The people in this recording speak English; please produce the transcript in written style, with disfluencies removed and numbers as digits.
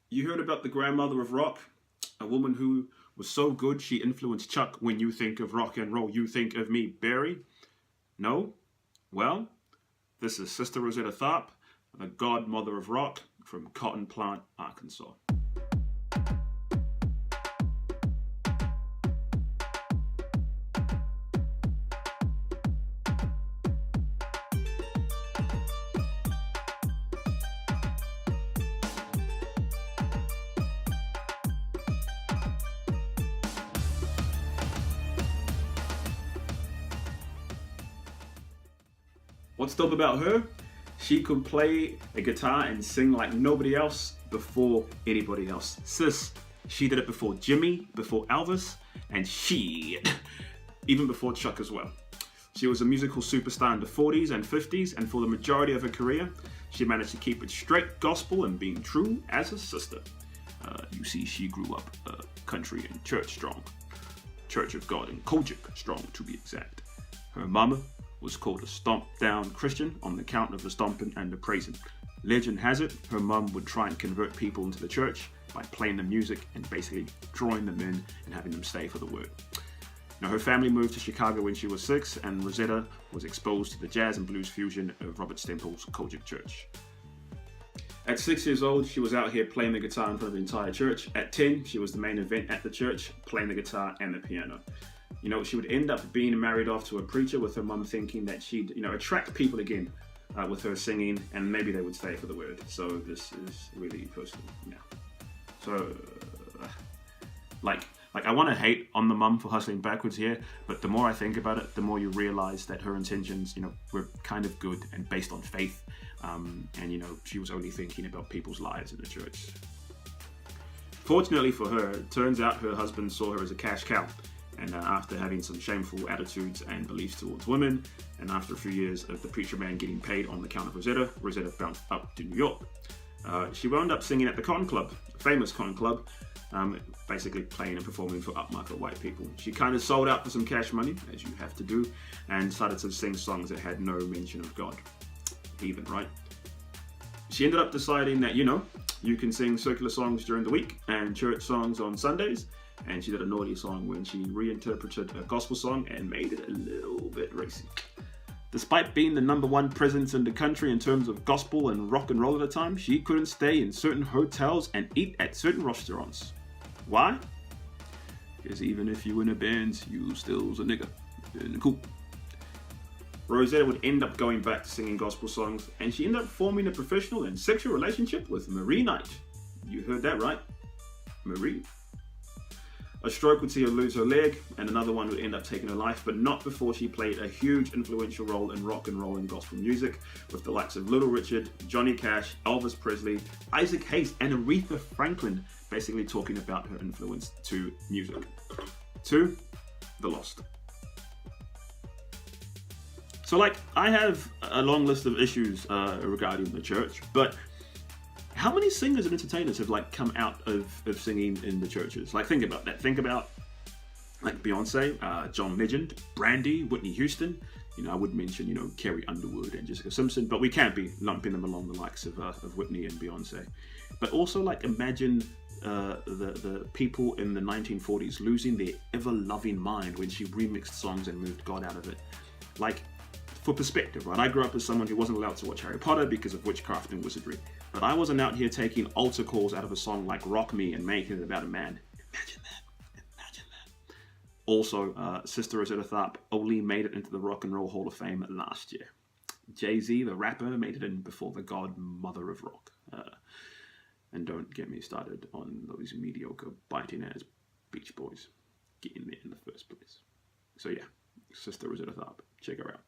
You heard about the grandmother of rock? A woman who was so good she influenced Chuck. When you think of rock and roll, you think of me, Barry? No? Well, this is Sister Rosetta Tharpe, the godmother of rock from Cotton Plant, Arkansas. What's dope about her? She could play a guitar and sing like nobody else before anybody else. Sis, she did it before Jimmy, before Elvis, and even before Chuck as well. She was a musical superstar in the 40s and 50s, and for the majority of her career, she managed to keep it straight gospel and being true as a sister. You see, she grew up country and church strong. Church of God in Kojic strong, to be exact. Her mama was called a stomp-down Christian on the count of the stomping and the praising. Legend has it, her mum would try and convert people into the church by playing the music and basically drawing them in and having them stay for the word. Now, her family moved to Chicago when she was 6, and Rosetta was exposed to the jazz and blues fusion of Robert Stemple's Kojic Church. At 6 years old, she was out here playing the guitar in front of the entire church. At 10, she was the main event at the church, playing the guitar and the piano. You know, she would end up being married off to a preacher, with her mum thinking that she'd, attract people again with her singing, and maybe they would stay for the word. So this is really personal. Yeah. So, I want to hate on the mum for hustling backwards here, but the more I think about it, the more you realize that her intentions, were kind of good and based on faith. And she was only thinking about people's lives in the church. Fortunately for her, it turns out her husband saw her as a cash cow. And after having some shameful attitudes and beliefs towards women, and after a few years of the preacher man getting paid on the count of Rosetta bounced up to New York. She wound up singing at the Cotton Club, a famous Cotton Club, basically playing and performing for upmarket white people. She kind of sold out for some cash money, as you have to do, and started to sing songs that had no mention of God. Heathen, right? She ended up deciding that, you can sing secular songs during the week and church songs on Sundays. And she did a naughty song when she reinterpreted a gospel song and made it a little bit racy. Despite being the #1 presence in the country in terms of gospel and rock and roll at the time, she couldn't stay in certain hotels and eat at certain restaurants. Why? Because even if you in a band, you still's a nigga. Cool. Rosetta would end up going back to singing gospel songs, and she ended up forming a professional and sexual relationship with Marie Knight. You heard that right. Marie. A stroke would see her lose her leg, and another one would end up taking her life, but not before she played a huge influential role in rock and roll and gospel music, with the likes of Little Richard, Johnny Cash, Elvis Presley, Isaac Hayes, and Aretha Franklin, basically talking about her influence to music. 2. The Lost. So, I have a long list of issues regarding the church, but how many singers and entertainers have come out of singing in the churches? Think about that. Think about Beyonce, John Legend, Brandy, Whitney Houston. I would mention Carrie Underwood and Jessica Simpson, but we can't be lumping them along the likes of Whitney and Beyonce. But also imagine the people in the 1940s losing their ever-loving mind when she remixed songs and moved God out of it. For perspective, right? I grew up as someone who wasn't allowed to watch Harry Potter because of witchcraft and wizardry. But I wasn't out here taking altar calls out of a song like Rock Me and making it about a man. Imagine that. Also, Sister Rosetta Tharpe only made it into the Rock and Roll Hall of Fame last year. Jay-Z, the rapper, made it in before the Godmother of rock. And don't get me started on those mediocre biting-ass Beach Boys getting there in the first place. So yeah, Sister Rosetta Tharpe. Check her out.